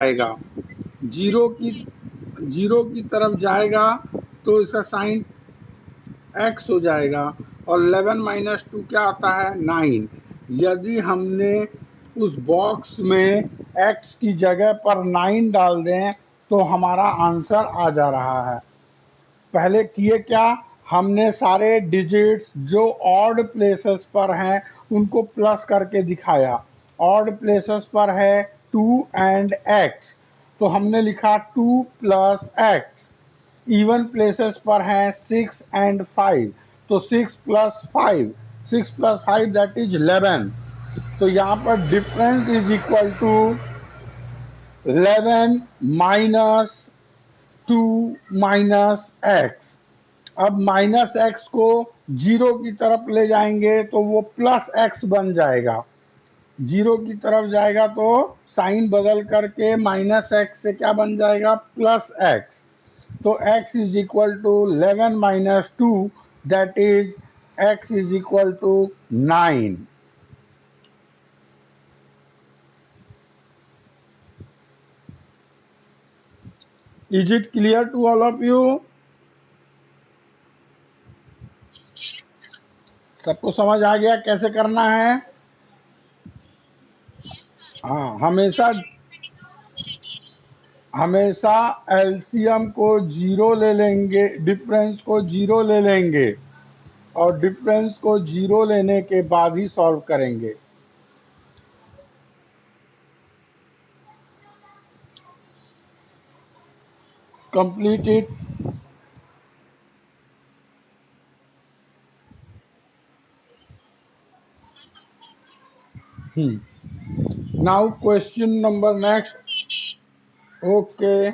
जाएगा, जीरो की तरफ जाएगा तो इसका साइन x हो जाएगा और 11 माइनस 2 क्या आता है 9। यदि हमने उस बॉक्स में x की जगह पर 9 डाल दें तो हमारा आंसर आ जा रहा है। पहले किए क्या, हमने सारे डिजिट्स जो ऑड प्लेसेस पर हैं उनको प्लस करके दिखाया। ऑड प्लेसेस पर है 2 एंड x, तो हमने लिखा 2 प्लस x। इवन प्लेसेस पर हैं 6 एंड 5, तो 6 प्लस 5, 6 प्लस 5 दैट इज 11। तो यहाँ पर difference is equal to 11 minus 2 minus x। अब माइनस एक्स को जीरो की तरफ ले जाएंगे तो वो प्लस एक्स बन जाएगा। जीरो की तरफ जाएगा तो साइन बदल करके माइनस एक्स से क्या बन जाएगा प्लस एक्स। तो x is equal to 11 minus 2 that is x is equal to 9। Is it clear to all of you? सबको समझ आ गया कैसे करना है? हाँ, हमेशा एलसीएम को जीरो ले लेंगे, डिफरेंस को जीरो ले लेंगे और डिफरेंस को जीरो लेने के बाद ही सॉल्व करेंगे। Complete it. Now question number next. Okay,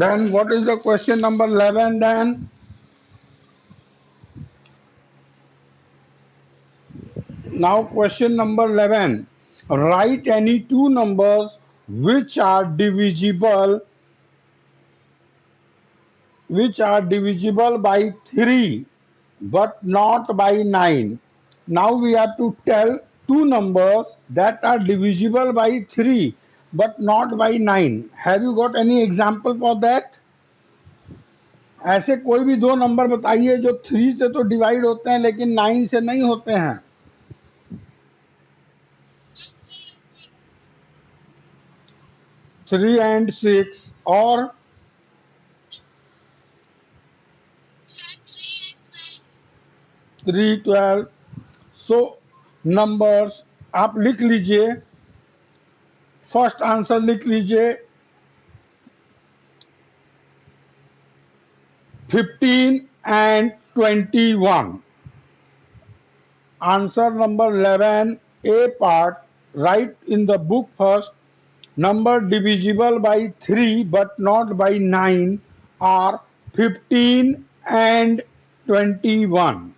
then what is the question number 11 then? Now question number 11, write any two numbers which are divisible by 3 but not by 9. Now we have to tell two numbers that are divisible by 3 but not by 9. Have you got any example for that? ऐसे कोई भी दो number बताइए जो 3 से तो divide होते हैं लेकिन 9 से नहीं होते हैं। 3 and 6 और 3, 12। सो नंबर्स आप लिख लीजिए, फर्स्ट आंसर लिख लीजिए 15 and 21। Answer number 11, A part, write in the book first. Number divisible by 3 but not by 9 are 15 and 21.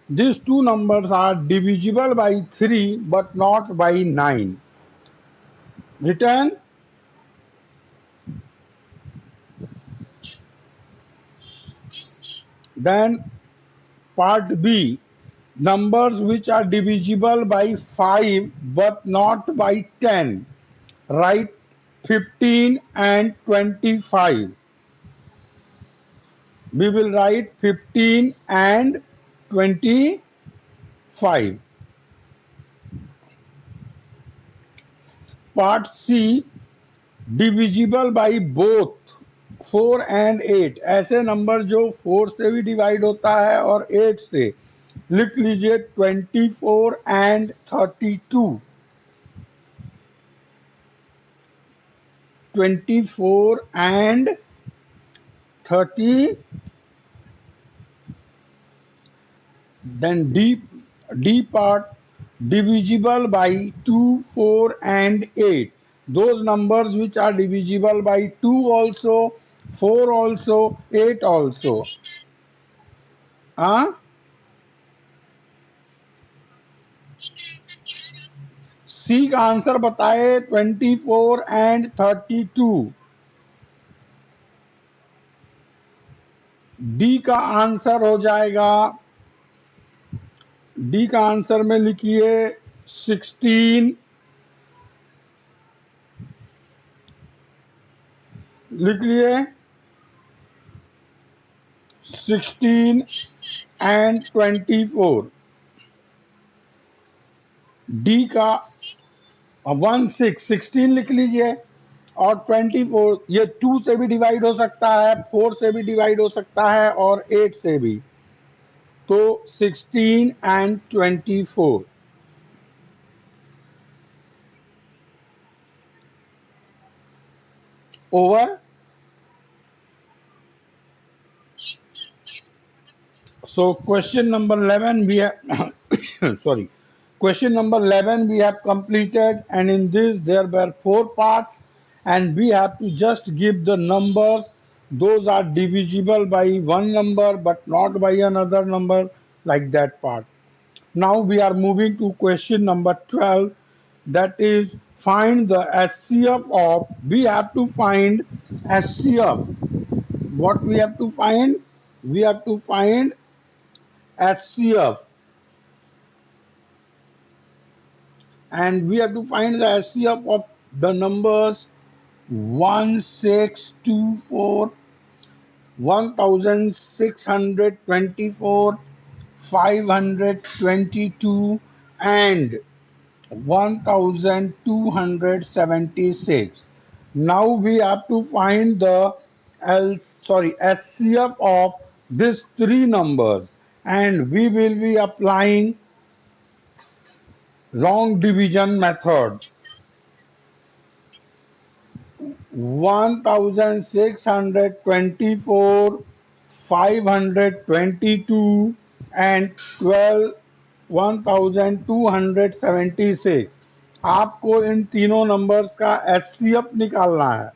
These two numbers are divisible by 3 but not by 9. Written? Then part B, numbers which are divisible by 5 but not by 10. Write 15 and 25. We will write 15 and 25. Part C, divisible by both 4 and 8। ऐसे number जो 4 से भी divide होता है और 8 से। लिख लीजिए 24 and 32। 24 and 30। Then D part, divisible by 2, 4 and 8. Those numbers which are divisible by 2 also, 4 also, 8 also. सी का आंसर बताए 24 एंड 32। डी का आंसर हो जाएगा, डी का आंसर में लिखिए 16, लिख लिए 16 एंड 24। डी का 16 लिख लीजिए, और 24 ये 2 से भी डिवाइड हो सकता है, 4 से भी डिवाइड हो सकता है, और 8 से भी। तो 16 and 24 over. So question number 11 we have sorry, question number 11 we have completed, and in this there were 4 parts, and we have to just give the numbers. Those are divisible by one number but not by another number, like that part. Now we are moving to question number 12, that is find the HCF of, we have to find HCF. What we have to find? We have to find HCF, and we have to find the HCF of the numbers 1624, 1624, 522, and 1276. Now we have to find the HCF of these three numbers, and we will be applying wrong division method. 1624, 522, and 1276। आपको इन तीनों numbers का HCF निकालना है।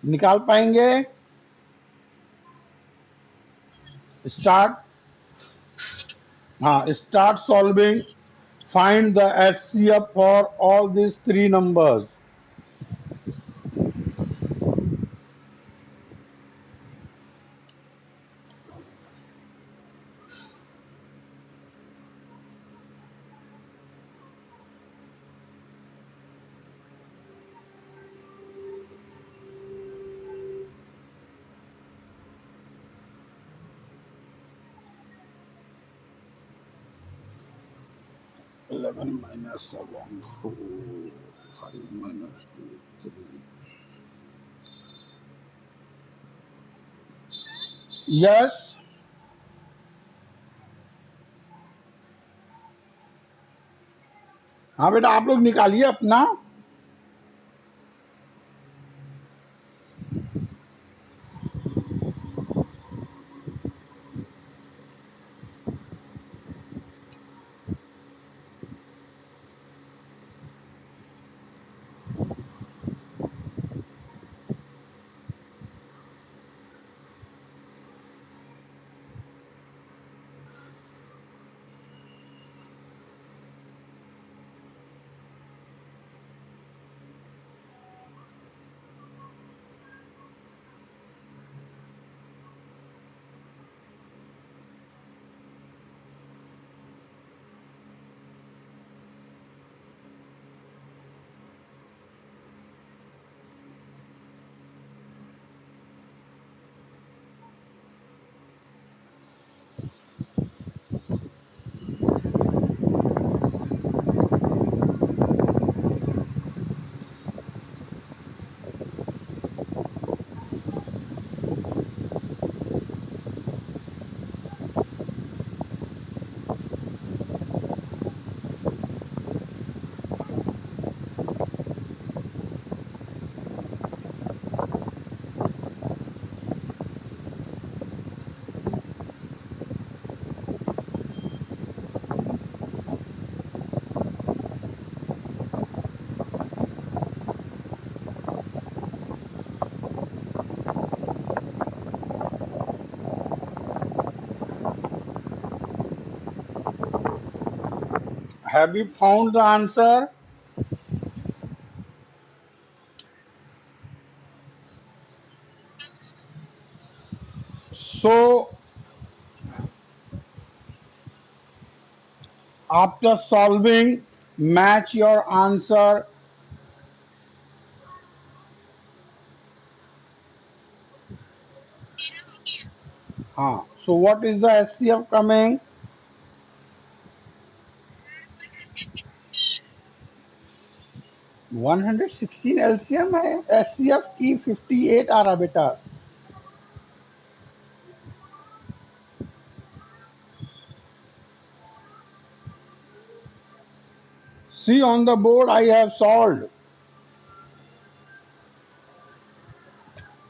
निकाल पाएंगे? Start. हाँ, start solving. Find the HCF for all this three numbers. Eleven minus 7, 4, 5 minus 2, 3. Yes. हाँ बेटा, आप लोग निकालिए अपना। Have you found the answer? So after solving, match your answer. So what is the SCF coming? 116 LCM है, SCF की 58 आ रहा बेटा. See on the board, I have solved.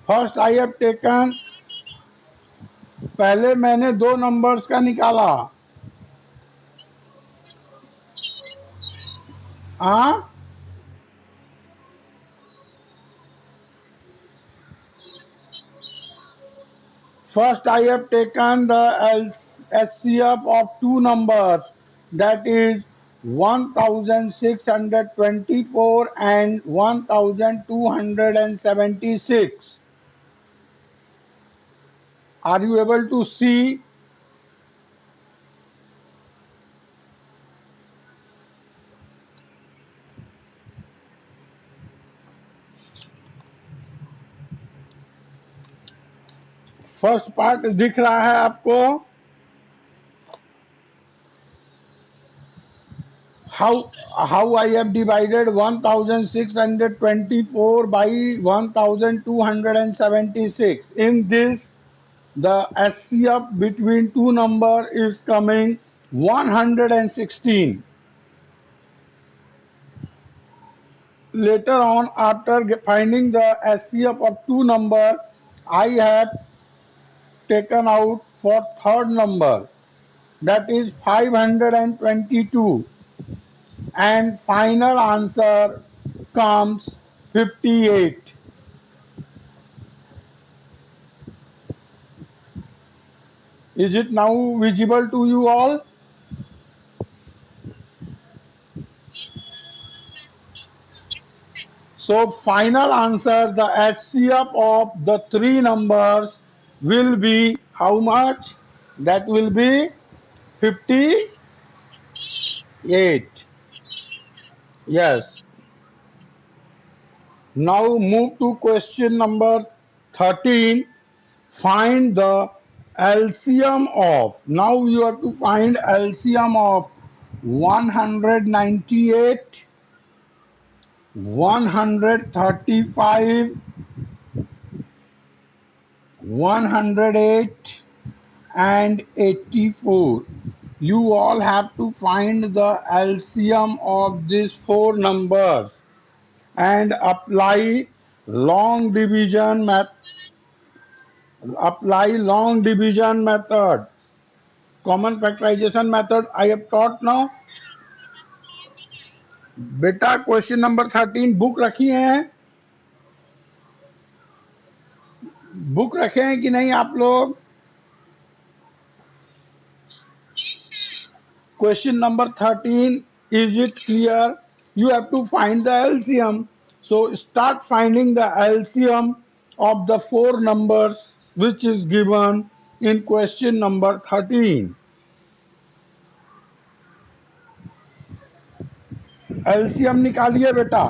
First I have taken, पहले मैंने दो नंबर्स का निकाला. हाँ, first I have taken the SCF of two numbers, that is 1624 and 1276. Are you able to see? First part दिख रहा है आपको? how I have divided 1624 by 1276. In this, the SCF between two number is coming 116. Later on, after finding the SCF of two number, I have taken out for third number, that is 522, and final answer comes 58. Is it now visible to you all? So final answer, the SCF of the three numbers will be how much? That will be 58. Yes. Now move to question number 13. Find the LCM of. Now you have to find LCM of 198, 135, 108 and 84. You all have to find the LCM of these four numbers and apply long division method. Common factorization method I have taught now. बेटा question number 13 book रखी है? Book रखे हैं कि नहीं आप लोग? Question number 13, is it clear? You have to find the LCM. So start finding the LCM of the four numbers which is given in question number 13. LCM निकालिए बेटा.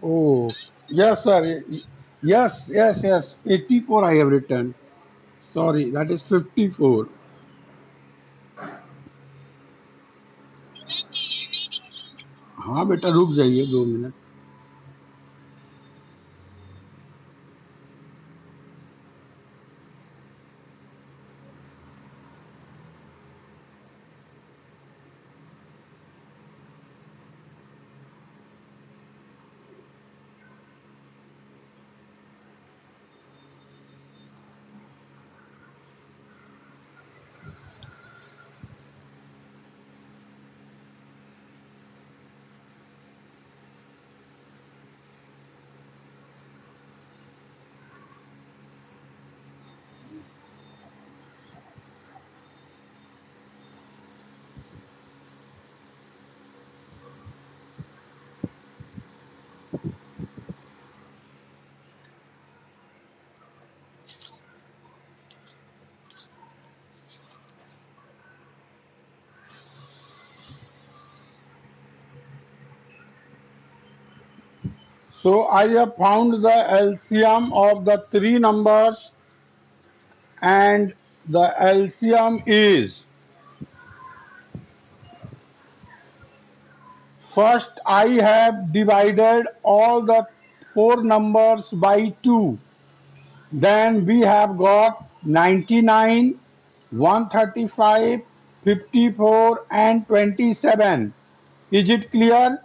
Oh, yes, sir. Yes, yes, yes. 84 I have written. Sorry, that is 54. हाँ बेटा रुक जाइए 2 minute. So I have found the LCM of the three numbers, and the LCM is, first I have divided all the four numbers by 2. Then we have got 99, 135, 54 and 27. Is it clear?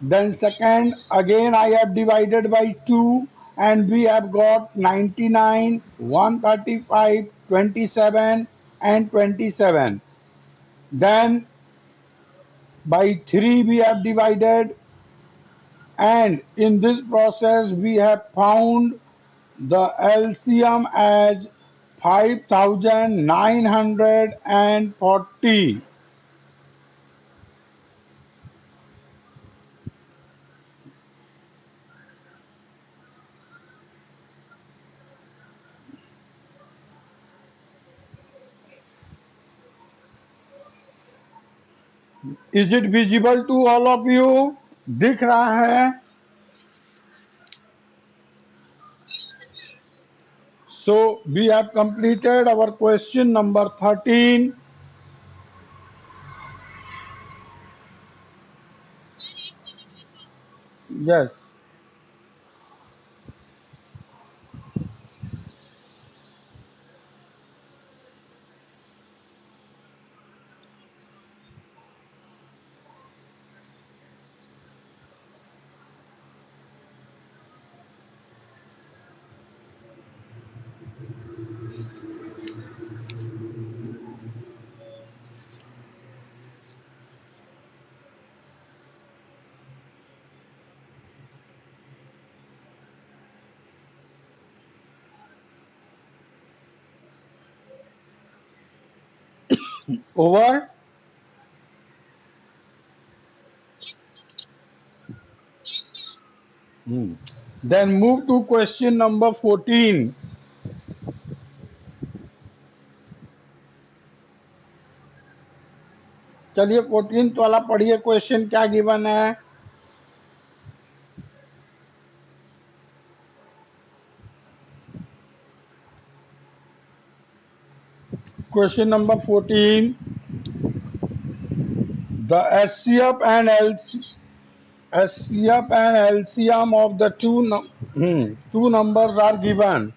Then second, again I have divided by 2 and we have got 99, 135, 27 and 27. Then by 3 we have divided, and in this process we have found the LCM as 5940. Is it visible to all of you? दिख रहा है? So we have completed our question number 13. Yes. Over. Then move to question number 14. चलिए 14 वाला पढ़िए. Question क्या given है? Question number 14. The SCF and LCM of the two numbers are given.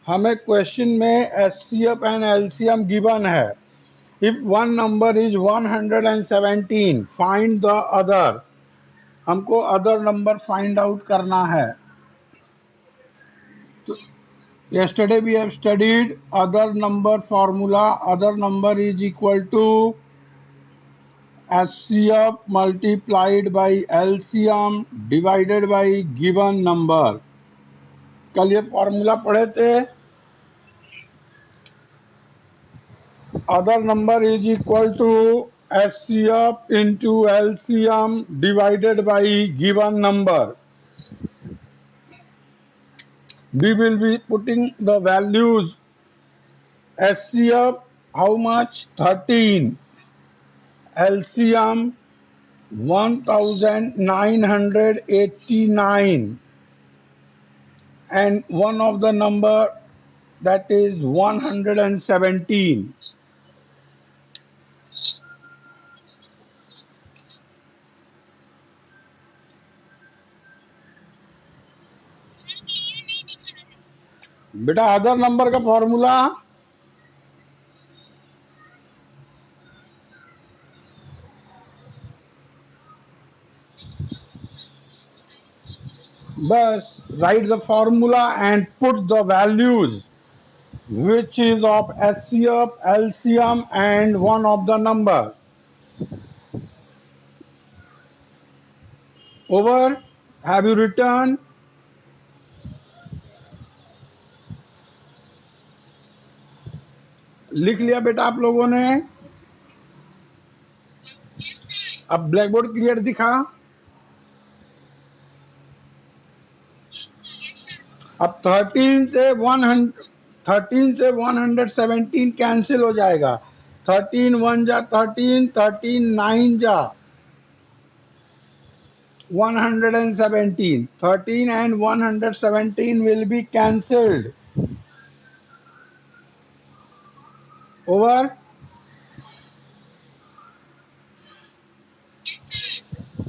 हमें question में SCF and LCM given है. If one number is 117, find the other. हमको other number find out करना है. तो yesterday we have studied other number formula. Other number is equal to HCF multiplied by LCM divided by given number. कल ये formula पढ़े थे. Other number is equal to HCF into LCM divided by given number. We will be putting the values. HCF how much? 13. LCM 1989 and one of the number that is 117. बेटा other number का formula बस write the formula and put the values which is of HCF, LCM and one of the number. Over. Have you written? लिख लिया बेटा आप लोगों ने? अब ब्लैक बोर्ड क्लियर दिखा? अब 13 से 117 कैंसिल हो जाएगा। 13 1 जा 13, 13 9 जा 117. 13 and 117 will be cancelled. Over.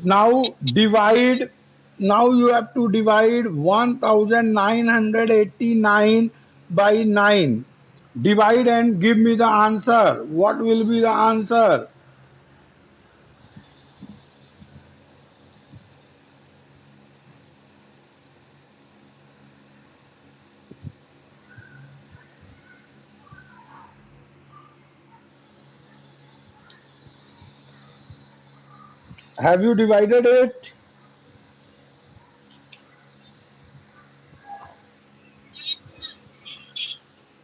Now divide. Now you have to divide 1989 by 9. Divide and give me the answer. What will be the answer? Have you divided it?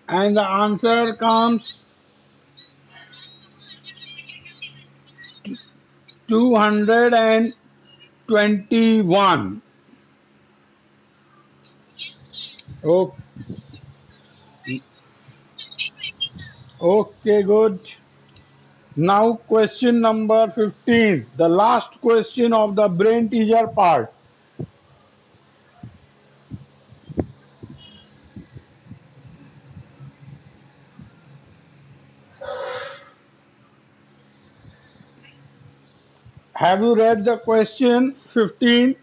And the answer comes 221. Okay, good. Now question number 15, the last question of the brain teaser part. Have you read the question 15?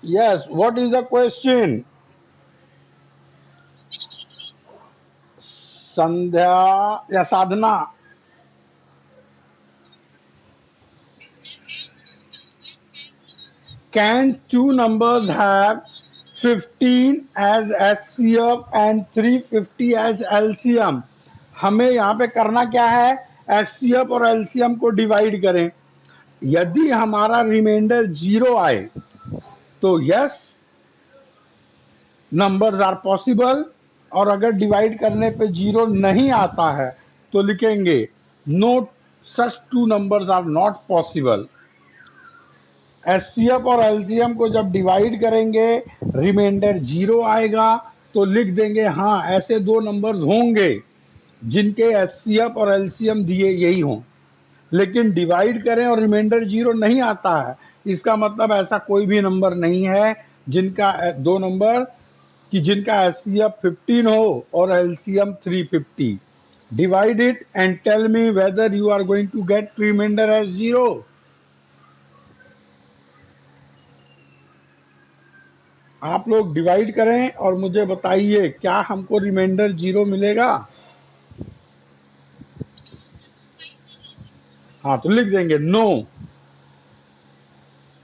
Yes, what is the question? Sandhya या साधना? Can two numbers have 15 as HCF and 350 as LCM? हमें यहाँ पे करना क्या है? HCF और LCM को divide करें। यदि हमारा रिमाइंडर 0 आए तो यस नंबर्स आर पॉसिबल, और अगर डिवाइड करने पे 0 नहीं आता है तो लिखेंगे no such two numbers are not possible. HCF और LCM को जब डिवाइड करेंगे रिमाइंडर 0 आएगा तो लिख देंगे हाँ ऐसे दो नंबर्स होंगे जिनके HCF और LCM दिए यही हों। लेकिन डिवाइड करें और रिमाइंडर 0 नहीं आता है, इसका मतलब ऐसा कोई भी नंबर नहीं है जिनका दो नंबर कि जिनका HCF 15 हो और LCM 350. Divide it and tell me whether you are going to get remainder as 0. आप लोग डिवाइड करें और मुझे बताइए क्या हमको रिमाइंडर 0 मिलेगा? हाँ तो लिख देंगे no,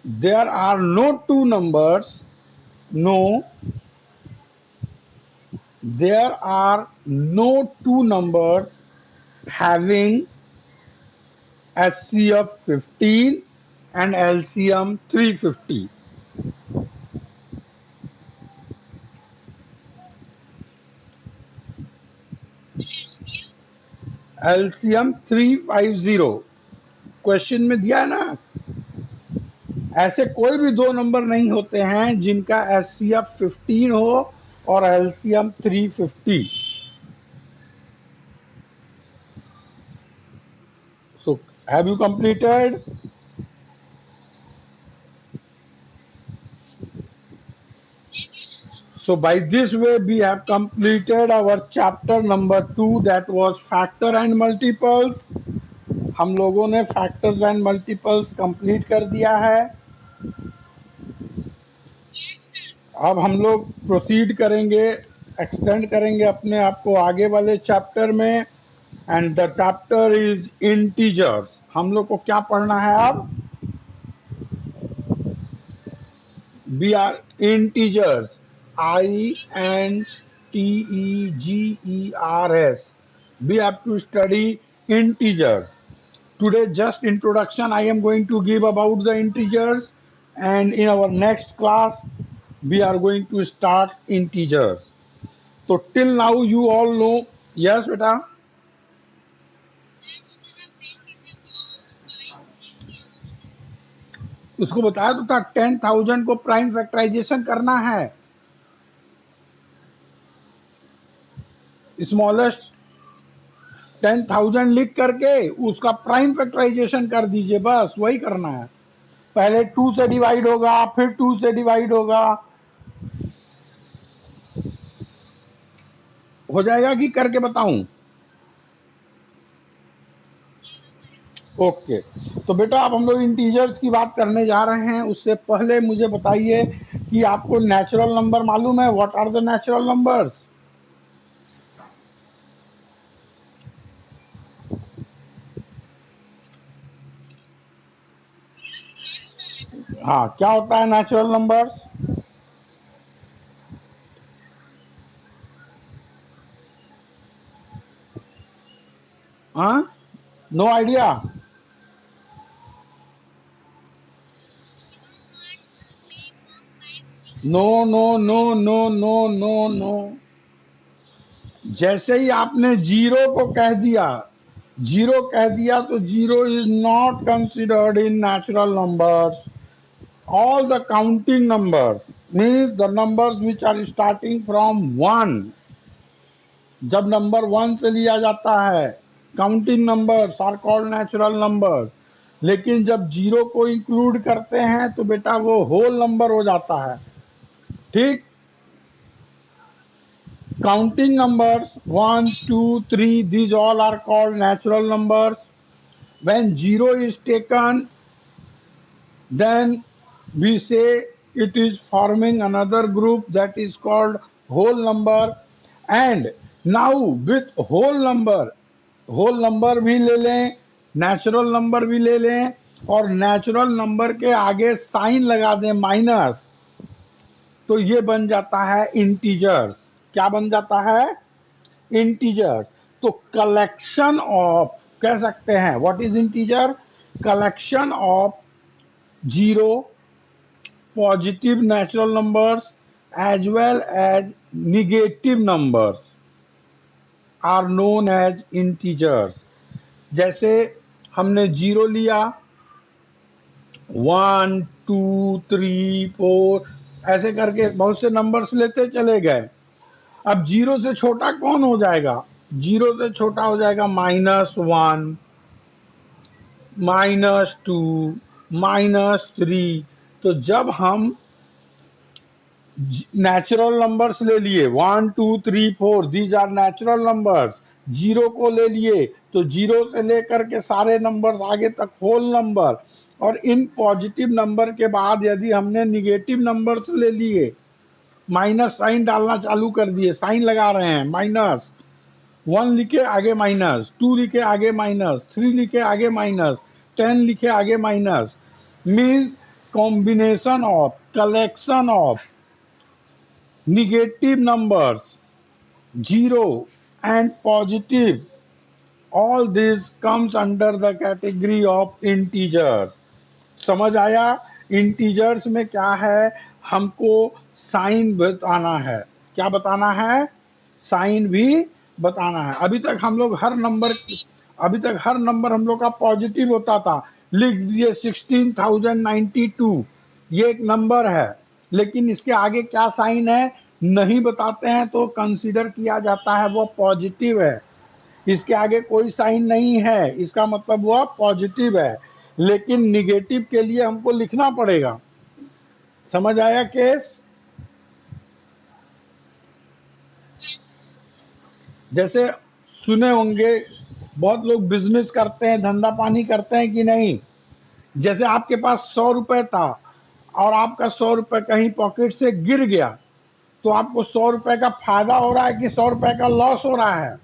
there are no two numbers, no there are no two numbers having HCF 15 and LCM 350. LCM 350 question में दिया है ना। ऐसे कोई भी दो नंबर नहीं होते हैं जिनका HCF 15 हो और LCM 350। So have you completed? So by this way we have completed our chapter number 2, that was factor and multiples. हम लोगों ने फैक्टर्स एंड मल्टीपल्स कंप्लीट कर दिया है। अब हम लोग प्रोसीड करेंगे, एक्सटेंड करेंगे अपने आप को आगे वाले चैप्टर में, and the chapter is integers. हम लोग को क्या पढ़ना है अब? We are integers, INTEGERS. We have to study integers. Today just introduction I am going to give about the integers, and in our next class we are going to start integers. So till now you all know. Yes beta, उसको बताया तो था 10,000 को prime factorisation करना है। Smallest 10,000 लिख करके उसका प्राइम फैक्टराइजेशन कर दीजिए, बस वही करना है। पहले 2 से डिवाइड होगा, फिर 2 से डिवाइड होगा, हो जाएगा कि करके बताऊं? ओके तो बेटा अब हम लोग इंटीजर्स की बात करने जा रहे हैं। उससे पहले मुझे बताइए कि आपको नेचुरल नंबर मालूम है? What are the natural numbers? हाँ, क्या होता है नेचुरल नंबर्स? हाँ, no idea? No no no no no no no. जैसे ही आपने जीरो को कह दिया, जीरो कह दिया तो zero is not considered in natural numbers. All the counting numbers, means the numbers which are starting from 1, जब नंबर 1 से लिया जाता है, counting numbers are called natural numbers. लेकिन जब जीरो को इंक्लूड करते हैं तो बेटा वो होल नंबर हो जाता है। ठीक, counting numbers 1 2 3, these all are called natural numbers. When zero is taken, then we say it is forming another group that is called whole number. And now with whole number भी ले लें, natural number भी ले लें, और natural number के आगे sign लगा दें माइनस, तो ये बन जाता है इंटीजर्स। क्या बन जाता है? इंटीजर्स। तो कलेक्शन ऑफ, कह सकते हैं what is integer? Collection of zero, positive natural numbers as well as negative numbers are known as integers. जैसे हमने जीरो लिया, 1 2 3 4 ऐसे करके बहुत से नंबर्स लेते चले गए। अब जीरो से छोटा कौन हो जाएगा? जीरो से छोटा हो जाएगा -1, -2, -3। तो जब हम नेचुरल नंबर्स ले लिए 1 2 3 4, these are natural numbers, zero को ले लिए तो जीरो से लेकर के सारे नंबर्स आगे तक होल नंबर। और इन पॉजिटिव नंबर के बाद यदि हमने निगेटिव नंबर्स ले लिए, माइनस साइन डालना चालू कर दिए, साइन लगा रहे हैं, माइनस 1 लिखे आगे माइनस, 2 लिखे आगे माइनस, 3 लिखे आगे माइनस, 10 लिखे आगे minus, means combination of, collection of negative numbers, zero and positive, all this comes under the category of integers. समझ आया? इंटीजर्स में क्या है, हमको साइन बताना है। क्या बताना है? साइन भी बताना है। अभी तक हम लोग हर नंबर हम लोग का पॉजिटिव होता था। लिख दिए 16,092, ये एक नंबर है, लेकिन इसके आगे क्या साइन है नहीं बताते हैं तो कंसीडर किया जाता है वो पॉजिटिव है। इसके आगे कोई साइन नहीं है, इसका मतलब वह पॉजिटिव है, लेकिन निगेटिव के लिए हमको लिखना पड़ेगा। समझ आया केस? जैसे सुने होंगे बहुत लोग बिजनेस करते हैं, धंधा पानी करते हैं कि नहीं। जैसे आपके पास 100 रुपए था और आपका 100 रुपए कहीं पॉकेट से गिर गया, तो आपको 100 रुपए का फायदा हो रहा है कि 100 रुपए का लॉस हो रहा है?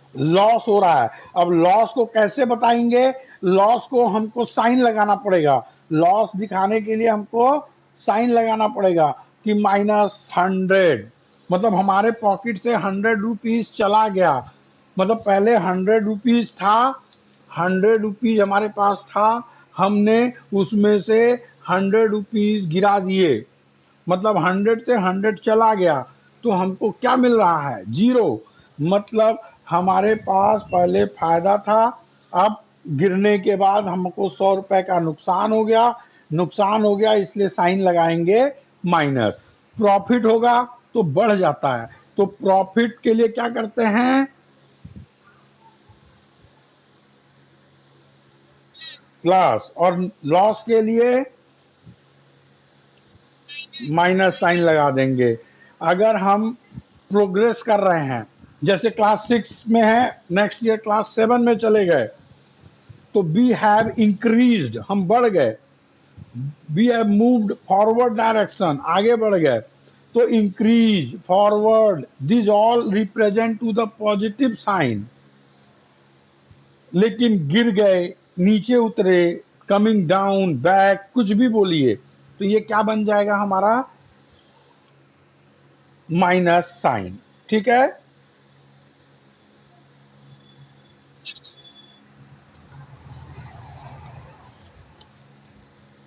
लॉस हो रहा है। अब लॉस को कैसे बताएंगे? लॉस को हमको साइन लगाना पड़ेगा। लॉस दिखाने के लिए हमको साइन लगाना पड़ेगा कि -100, मतलब हमारे पॉकेट से 100 रुपीज चला गया। मतलब पहले 100 रुपीज था, 100 रुपीज हमारे पास था, हमने उसमें से 100 रुपीज गिरा दिए, मतलब 100 से 100 चला गया, तो हमको क्या मिल रहा है? 0। मतलब हमारे पास पहले फायदा था, अब गिरने के बाद हमको 100 रुपए का नुकसान हो गया। नुकसान हो गया इसलिए साइन लगाएंगे माइनस। प्रॉफिट होगा तो बढ़ जाता है, तो प्रॉफिट के लिए क्या करते हैं? प्लस, और लॉस के लिए माइनस साइन लगा देंगे। अगर हम प्रोग्रेस कर रहे हैं, जैसे क्लास 6 में है, नेक्स्ट ईयर क्लास 7 में चले गए, तो वी हैव इंक्रीज्ड, हम बढ़ गए। We have moved forward direction, आगे बढ़ गए, तो increase, forward, this all represent to the positive sign. लेकिन गिर गए, नीचे उतरे, कमिंग डाउन, बैक, कुछ भी बोलिए, तो ये क्या बन जाएगा हमारा? Minus sign. ठीक है?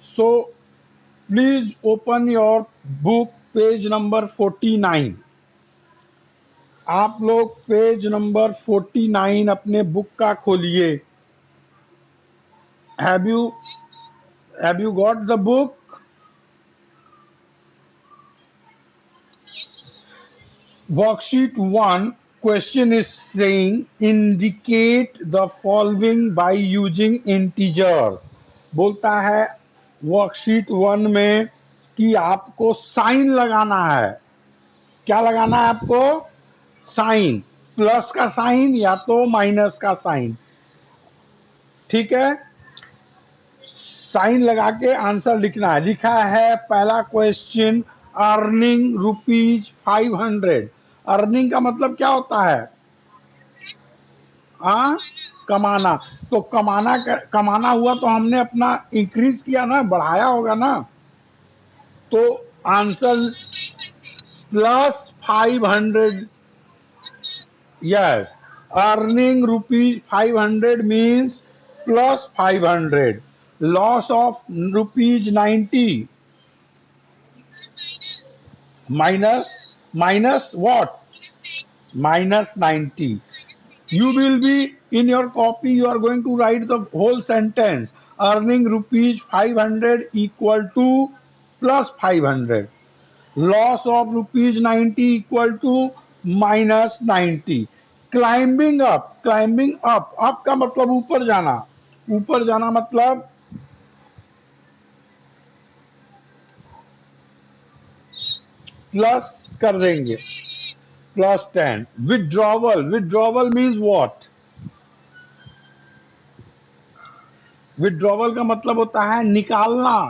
So please open your book, page number 49। आप लोग पेज नंबर 49 अपने बुक का खोलिए। Have you got the book? Worksheet 1 question is saying indicate the following by using integer। बोलता है वर्कशीट 1 में कि आपको साइन लगाना है। क्या लगाना है आपको? साइन, प्लस का साइन या तो माइनस का साइन। ठीक है? साइन लगा के आंसर लिखना है। लिखा है पहला क्वेश्चन, अर्निंग ₹500। अर्निंग का मतलब क्या होता है? कमाना। तो कमाना हुआ तो हमने अपना इंक्रीज किया ना, बढ़ाया होगा ना। तो answer +500। Yes, earning ₹500 means +500। Loss of ₹90 minus, minus what? -90. You will be in your copy, you are going to write the whole sentence. Earning ₹500 equal to +500. Loss of ₹90 equal to -90. Climbing up, up का मतलब ऊपर जाना। ऊपर जाना मतलब plus कर देंगे, +10। Withdrawal means what? Withdrawal का मतलब होता है निकालना।